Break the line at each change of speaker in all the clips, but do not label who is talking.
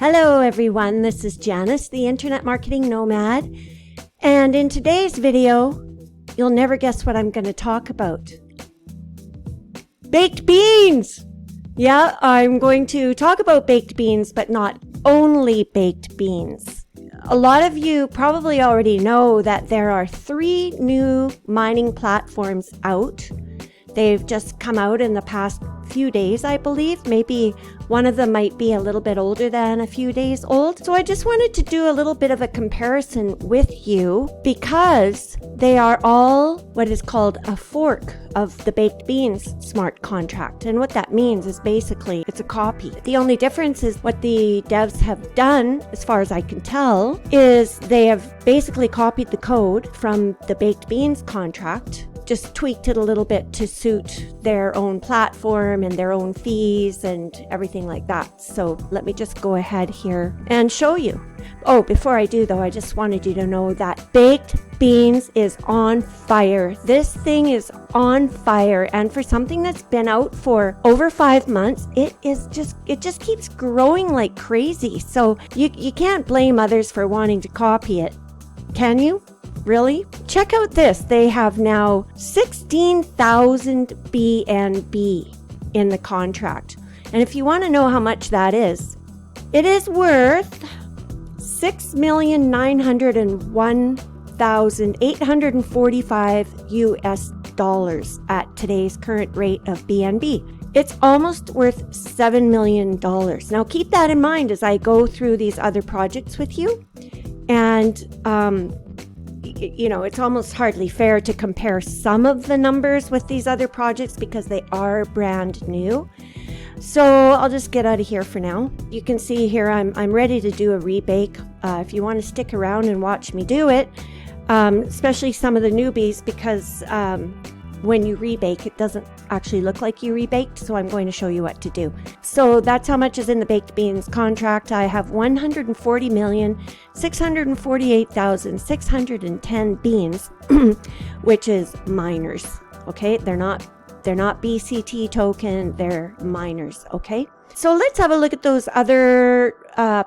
Hello everyone, this is Janice, the Internet Marketing Nomad, and in today's video, you'll never guess what I'm going to talk about. Baked beans! Yeah, I'm going to talk about baked beans, but not only baked beans. A lot of you probably already know that there are 3 new mining platforms out. They've just come out in the past few days, I believe. Maybe one of them might be a little bit older than a few days old. So I just wanted to do a little bit of a comparison with you because they are all what is called a fork of the baked beans smart contract. And what that means is basically it's a copy. The only difference is what the devs have done, as far as I can tell, is they have basically copied the code from the baked beans contract, just tweaked it a little bit to suit their own platform and their own fees and everything like that. So let me just go ahead here and show you. Oh, before I do though, I just wanted you to know that baked beans is on fire. This thing is on fire, and for something that's been out for over 5 months, it just keeps growing like crazy. So you can't blame others for wanting to copy it, can you? Really? Check out this. They have now 16,000 BNB in the contract. And if you want to know how much that is, it is worth $6,901,845 US dollars at today's current rate of BNB. It's almost worth $7 million. Now keep that in mind as I go through these other projects with you. And you know, it's almost hardly fair to compare some of the numbers with these other projects because they are brand new. So I'll just get out of here for now. You can see here I'm ready to do a rebake. If you want to stick around and watch me do it, especially some of the newbies, because when you rebake, it doesn't actually look like you rebaked, so I'm going to show you what to do. So that's how much is in the baked beans contract. I have 140,648,610 beans, which is miners. Okay, they're not BCT token, they're miners. Okay, so let's have a look at those other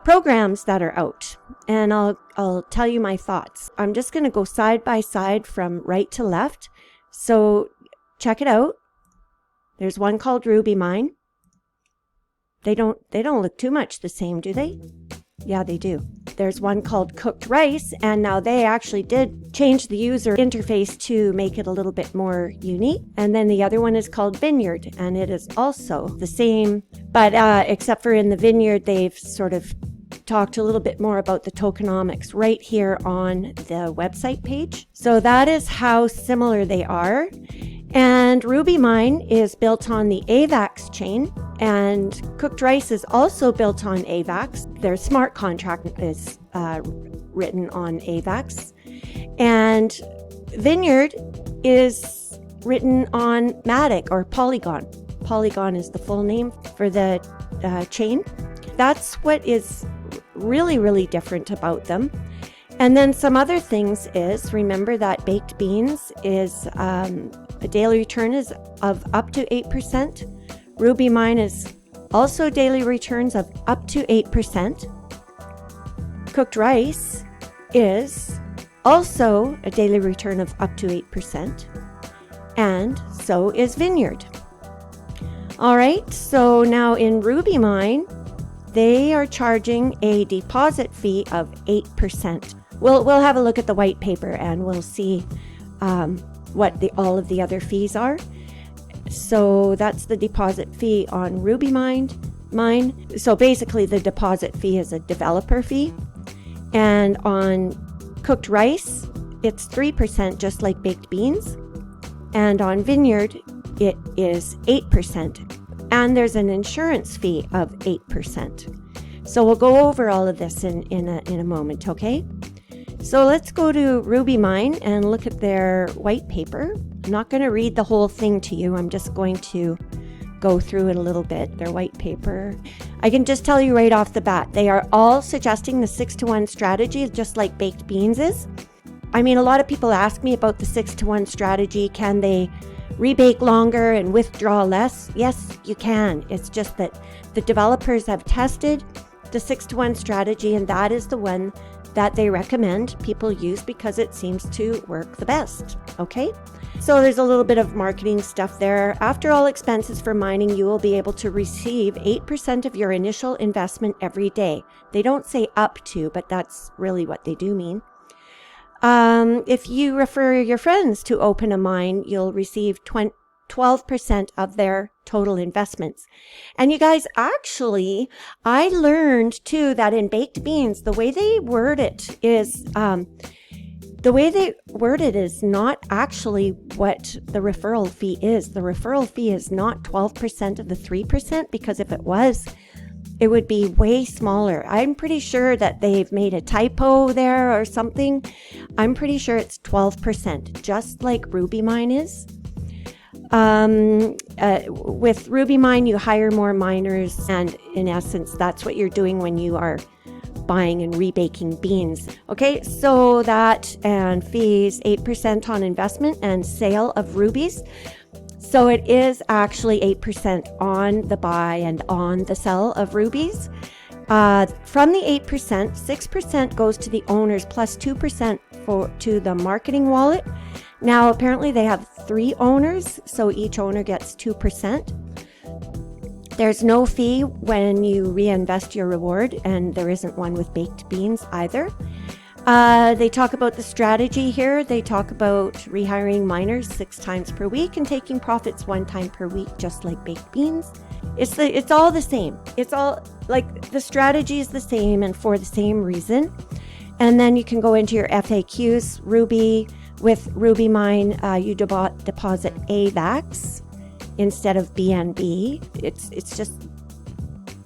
programs that are out, and I'll tell you my thoughts. I'm just going to go side by side from right to left. So check it out. There's one called RubyMine. They don't look too much the same, do they? Yeah, they do. There's one called Cooked Rice, and now they actually did change the user interface to make it a little bit more unique. And then the other one is called Vineyard, and it is also the same, but except for in the Vineyard, they've sort of talked a little bit more about the tokenomics right here on the website page. So that is how similar they are. And RubyMine is built on the AVAX chain, and Cooked Rice is also built on AVAX. Their smart contract is written on AVAX. And Vineyard is written on Matic or Polygon. Polygon is the full name for the chain. That's what is really, really different about them. And then some other things is, remember that baked beans is a daily return is of up to 8%. RubyMine is also daily returns of up to 8%. Cooked Rice is also a daily return of up to 8%. And so is Vineyard. All right, so now in RubyMine, they are charging a deposit fee of 8%. We'll have a look at the white paper and we'll see what all of the other fees are. So that's the deposit fee on RubyMine. So basically the deposit fee is a developer fee. And on Cooked Rice, it's 3% just like baked beans. And on Vineyard, it is 8%. And there's an insurance fee of 8%. So we'll go over all of this in a moment, okay? So let's go to RubyMine and look at their white paper. I'm not going to read the whole thing to you. I'm just going to go through it a little bit, their white paper. I can just tell you right off the bat, they are all suggesting the 6-to-1 strategy, just like baked beans is. I mean, a lot of people ask me about the 6-to-1 strategy. Can they rebake longer and withdraw less? Yes, you can. It's just that the developers have tested the 6-to-1 strategy, and that is the one that they recommend people use because it seems to work the best. Okay, so there's a little bit of marketing stuff there. After all expenses for mining, you will be able to receive 8% of your initial investment every day. They don't say up to, but that's really what they do mean. If you refer your friends to open a mine, you'll receive 12% of their total investments. And you guys, actually, I learned too that in baked beans, the way they word it is not actually what the referral fee is. The referral fee is not 12% of the 3%, because if it was, it would be way smaller. I'm pretty sure that they've made a typo there or something. I'm pretty sure it's 12%, just like RubyMine is. With RubyMine, you hire more miners, and in essence, that's what you're doing when you are buying and rebaking beans. Okay, so that and fees 8% on investment and sale of rubies. So it is actually 8% on the buy and on the sell of rubies. From the 8%, 6% goes to the owners plus 2% to the marketing wallet. Now, apparently they have 3 owners, so each owner gets 2%. There's no fee when you reinvest your reward, and there isn't one with baked beans either. They talk about the strategy here. They talk about rehiring miners 6 times per week and taking profits 1 time per week, just like baked beans. It's all the same. It's all like the strategy is the same and for the same reason. And then you can go into your FAQs. With RubyMine, you deposit AVAX instead of BNB. It's just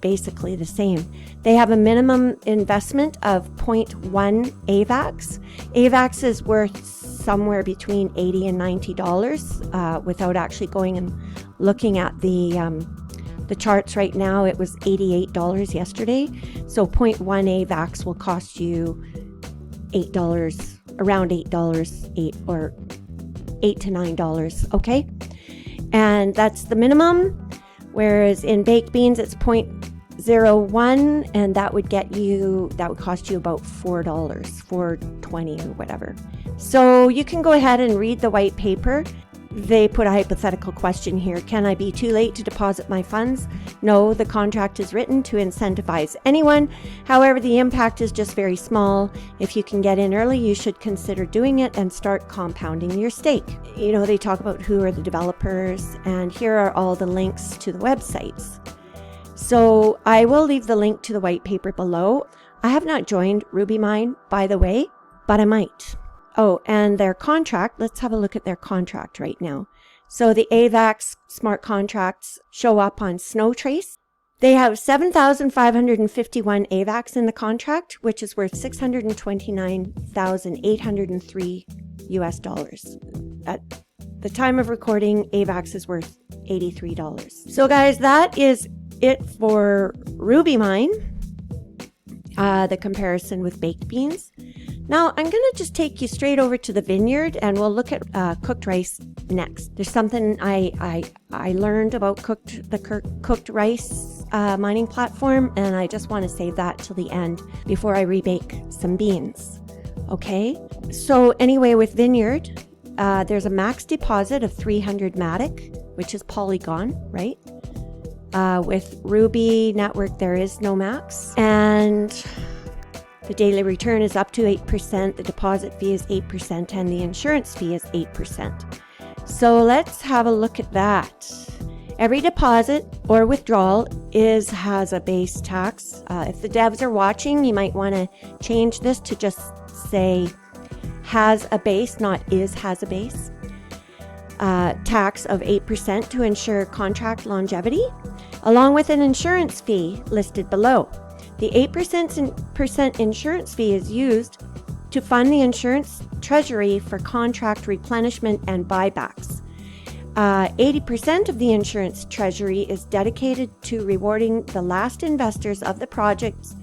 basically the same. They have a minimum investment of 0.1 AVAX. AVAX is worth somewhere between $80 and $90 without actually going and looking at the charts right now. It was $88 yesterday. So 0.1 AVAX will cost you $8, around $8, $8 to $9. Okay. And that's the minimum. Whereas in baked beans, it's 0.01, and that would cost you about $4, $4.20 or whatever. So you can go ahead and read the white paper. They put a hypothetical question here. Can I be too late to deposit my funds? No, the contract is written to incentivize anyone. However, the impact is just very small. If you can get in early, you should consider doing it and start compounding your stake. You know, they talk about who are the developers, and here are all the links to the websites. So I will leave the link to the white paper below. I have not joined RubyMine, by the way, but I might. Oh, and their contract, let's have a look at their contract right now. So the AVAX smart contracts show up on Snowtrace. They have 7,551 AVAX in the contract, which is worth $629,803 US. At the time of recording, AVAX is worth $83. So guys, that is it for RubyMine, the comparison with baked beans. Now, I'm going to just take you straight over to the Vineyard, and we'll look at cooked rice next. There's something I learned about the cooked rice mining platform, and I just want to save that till the end before I rebake some beans. Okay? So anyway, with Vineyard, there's a max deposit of 300 Matic, which is Polygon, right? With Ruby Network, there is no max. And the daily return is up to 8%, the deposit fee is 8%, and the insurance fee is 8%. So let's have a look at that. Every deposit or withdrawal has a base tax. If the devs are watching, you might want to change this to just say has a base, not has a base. Tax of 8% to ensure contract longevity, along with an insurance fee listed below. The 8% insurance fee is used to fund the insurance treasury for contract replenishment and buybacks. 80% of the insurance treasury is dedicated to rewarding the last investors of the projects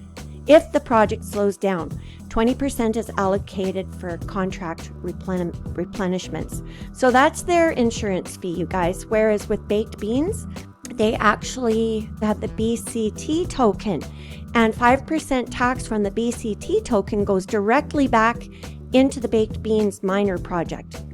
if the project slows down. 20% is allocated for contract replenishments. So that's their insurance fee, you guys. Whereas with baked beans, they actually have the BCT token, And 5% tax from the BCT token goes directly back into the Baked Beans miner project.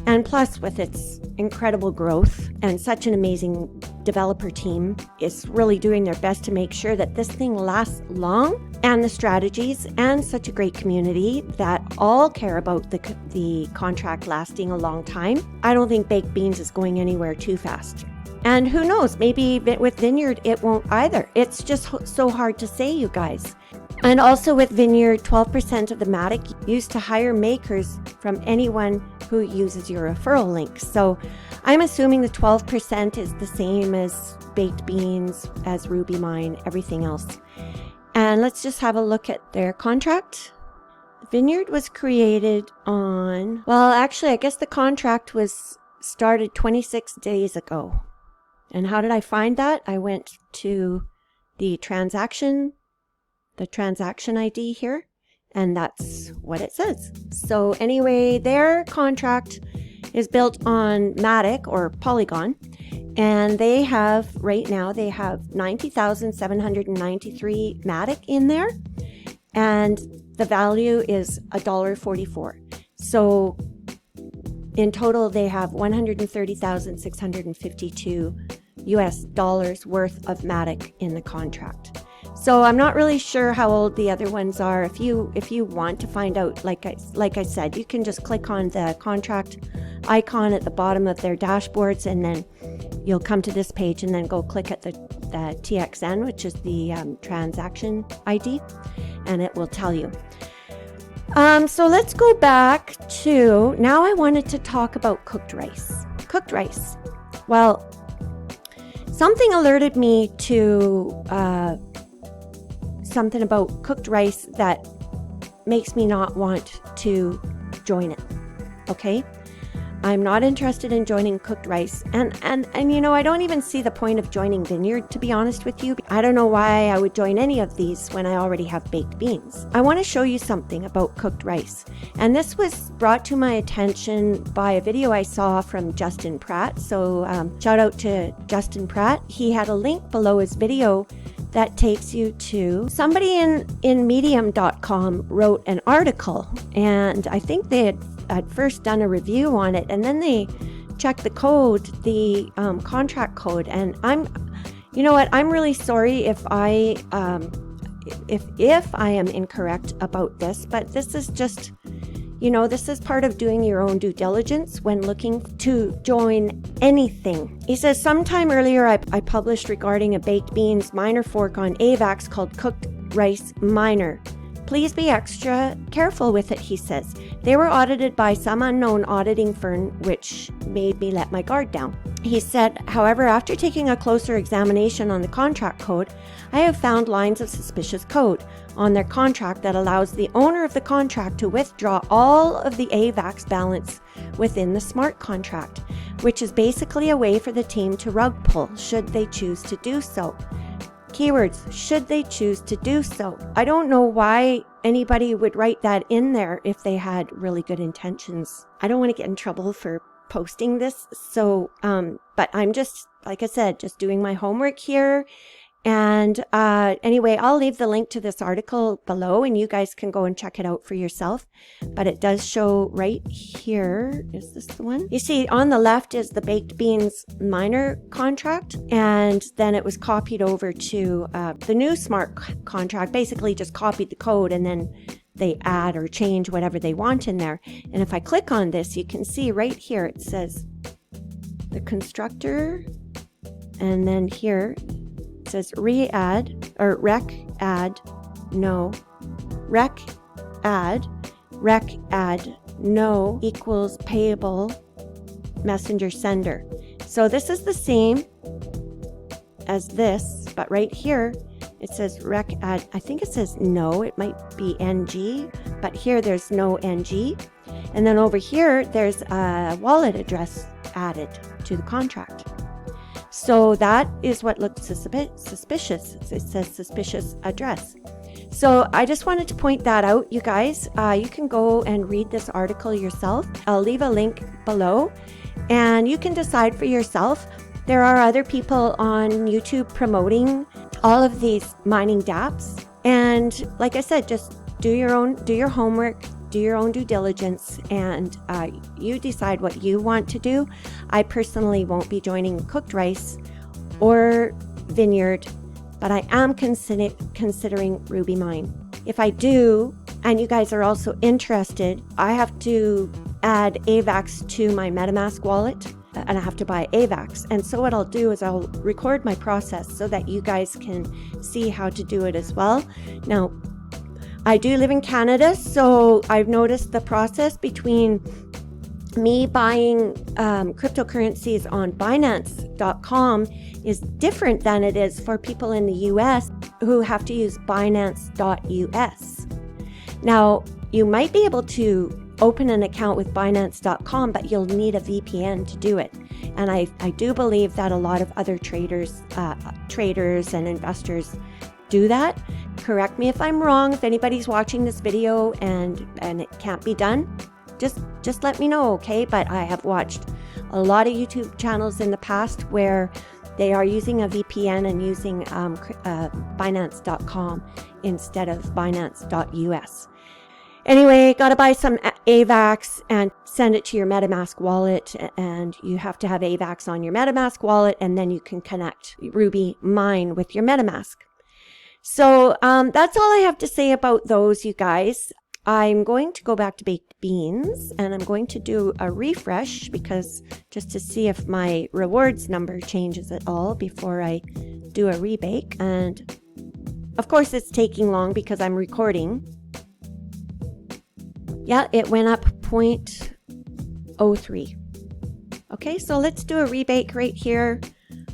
And plus, with its incredible growth and such an amazing developer team is really doing their best to make sure that this thing lasts long, and the strategies and such a great community that all care about the contract lasting a long time. I don't think Baked Beans is going anywhere too fast. And who knows, maybe with Vineyard it won't either. It's just so hard to say, you guys. And also with Vineyard, 12% of the Matic used to hire makers from anyone who uses your referral link. So I'm assuming the 12% is the same as Baked Beans, as RubyMine, everything else. And let's just have a look at their contract. Vineyard was created on, well, actually, I guess the contract was started 26 days ago. And how did I find that? I went to the transaction ID here, and that's what it says. So anyway, their contract is built on Matic or Polygon, and they have, right now, they have 90,793 Matic in there, and the value is $1.44. So in total, they have 130,652 US dollars worth of Matic in the contract. So I'm not really sure how old the other ones are. If you want to find out, like I said, you can just click on the contract icon at the bottom of their dashboards, and then you'll come to this page, and then go click at the TXN, which is the transaction ID, and it will tell you. So let's go back to, now I wanted to talk about cooked rice. Cooked rice. Well, something alerted me to something about cooked rice that makes me not want to join it. Okay? I'm not interested in joining cooked rice. And you know, I don't even see the point of joining Vineyard, to be honest with you. I don't know why I would join any of these when I already have baked beans. I want to show you something about cooked rice. And this was brought to my attention by a video I saw from Justin Pratt. So shout out to Justin Pratt. He had a link below his video that takes you to somebody in medium.com wrote an article, and I think they had first done a review on it, and then they checked the code, the contract code, and you know what, I'm really sorry if I am incorrect about this, but this is just, you know, this is part of doing your own due diligence when looking to join anything. He says, sometime earlier I published regarding a baked beans miner fork on AVAX called Cooked Rice Miner. Please be extra careful with it, he says. They were audited by some unknown auditing firm, which made me let my guard down. He said, however, after taking a closer examination on the contract code, I have found lines of suspicious code on their contract that allows the owner of the contract to withdraw all of the AVAX balance within the smart contract, which is basically a way for the team to rug pull should they choose to do so. Keywords, should they choose to do so. I don't know why anybody would write that in there if they had really good intentions. I don't want to get in trouble for posting this. So, but I'm just, like I said, just doing my homework here. And anyway, I'll leave the link to this article below, and you guys can go and check it out for yourself. But it does show right here. Is this the one? You see, on the left is the baked beans miner contract, and then it was copied over to the new smart contract. Basically, just copied the code, and then they add or change whatever they want in there. And if I click on this, you can see right here it says the constructor, and then here it says re-add or rec add no equals payable messenger sender. So this is the same as this, but right here it says rec add. I think it says no, it might be NG, but here there's no NG. And then over here there's a wallet address added to the contract. So that is what looks suspicious. It says suspicious address. So I just wanted to point that out, you guys. You can go and read this article yourself. I'll leave a link below, and you can decide for yourself. There are other people on YouTube promoting all of these mining dApps. And like I said, just do your homework, do your own due diligence, and you decide what you want to do. I personally won't be joining Cooked Rice or Vineyard, but I am considering RubyMine. If I do, and you guys are also interested, I have to add AVAX to my Metamask wallet, and I have to buy AVAX. And so what I'll do is I'll record my process so that you guys can see how to do it as well. Now, I do live in Canada, so I've noticed the process between me buying cryptocurrencies on Binance.com is different than it is for people in the US who have to use Binance.us. Now, you might be able to open an account with Binance.com, but you'll need a VPN to do it. And I do believe that a lot of other traders and investors do that. Correct me if I'm wrong. If anybody's watching this video and it can't be done, just let me know, okay? But I have watched a lot of YouTube channels in the past where they are using a VPN and using Binance.com instead of Binance.us. Anyway, got to buy some AVAX and send it to your Metamask wallet, and you have to have AVAX on your Metamask wallet, and then you can connect RubyMine with your Metamask. So that's all I have to say about those, you guys. I'm going to go back to baked beans, and I'm going to do a refresh because just to see if my rewards number changes at all before I do a rebake. And of course it's taking long because I'm recording. Yeah, it went up 0.03. Okay, so let's do a rebake right here.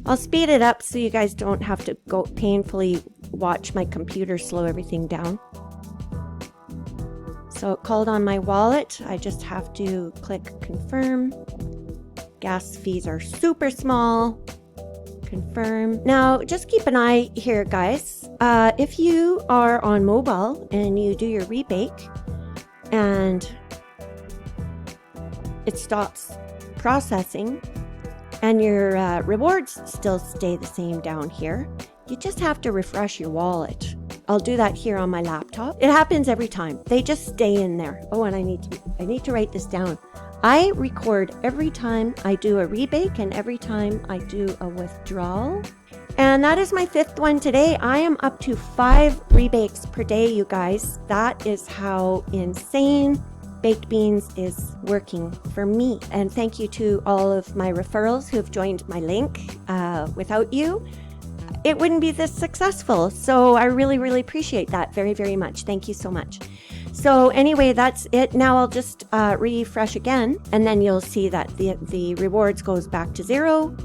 I'll speed it up so you guys don't have to go painfully watch my computer slow everything down. So it called on my wallet. I just have to click confirm. Gas fees are super small. Confirm. Now, just keep an eye here, guys. If you are on mobile and you do your rebake and it stops processing and your rewards still stay the same down here, you just have to refresh your wallet. I'll do that here on my laptop. It happens every time. They just stay in there. Oh, and I need to write this down. I record every time I do a rebake and every time I do a withdrawal. And that is my 5th one today. I am up to 5 rebakes per day, you guys. That is how insane Baked Beans is working for me. And thank you to all of my referrals who have joined my link. Without you, it wouldn't be this successful. So I really, really appreciate that very, very much. Thank you so much. So anyway, that's it. Now I'll just refresh again, and then you'll see that the rewards goes back to 0.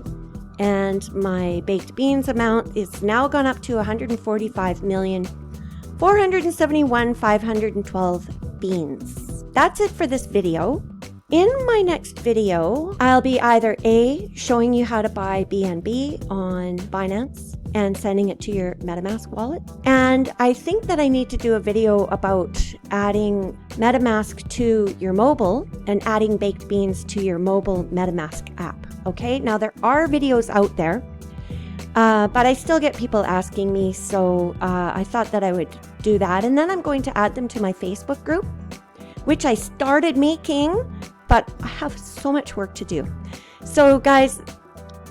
And my baked beans amount is now gone up to 145,471,512 beans. That's it for this video. In my next video, I'll be either A, showing you how to buy BNB on Binance and sending it to your Metamask wallet. And I think that I need to do a video about adding Metamask to your mobile and adding baked beans to your mobile Metamask app. Okay, now there are videos out there, but I still get people asking me, so I thought that I would do that. And then I'm going to add them to my Facebook group, which I started making, but I have so much work to do. So guys,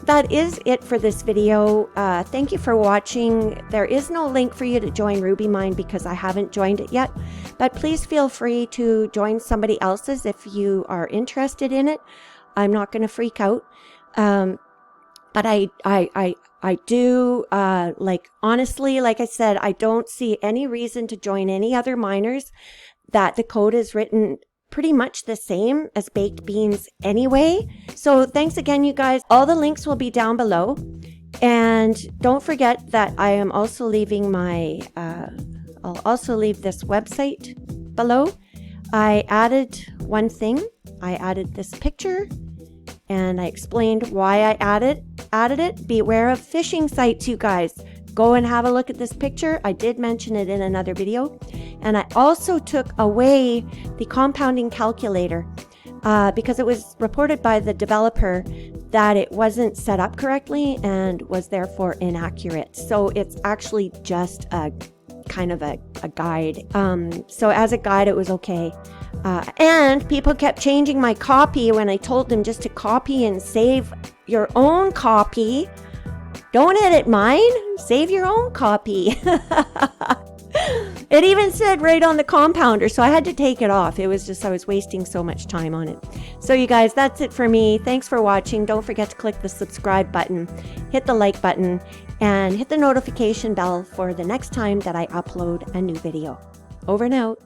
that is it for this video. Thank you for watching. There is no link for you to join RubyMine because I haven't joined it yet, but please feel free to join somebody else's if you are interested in it. I'm not going to freak out. But I do, like, honestly, like I said, I don't see any reason to join any other miners that the code is written pretty much the same as Baked Beans anyway. So thanks again, you guys. All the links will be down below. And don't forget that I am also leaving my, I'll also leave this website below. I added one thing. I added this picture and I explained why I added it. Beware of phishing sites, you guys. Go and have a look at this picture. I did mention it in another video. And I also took away the compounding calculator because it was reported by the developer that it wasn't set up correctly and was therefore inaccurate. So it's actually just a kind of a guide. So as a guide, it was okay. And people kept changing my copy when I told them just to copy and save your own copy. Don't edit mine, save your own copy. It even said right on the compounder, so I had to take it off. It was just, I was wasting so much time on it. So you guys, that's it for me. Thanks for watching. Don't forget to click the subscribe button, hit the like button, and hit the notification bell for the next time that I upload a new video. Over and out.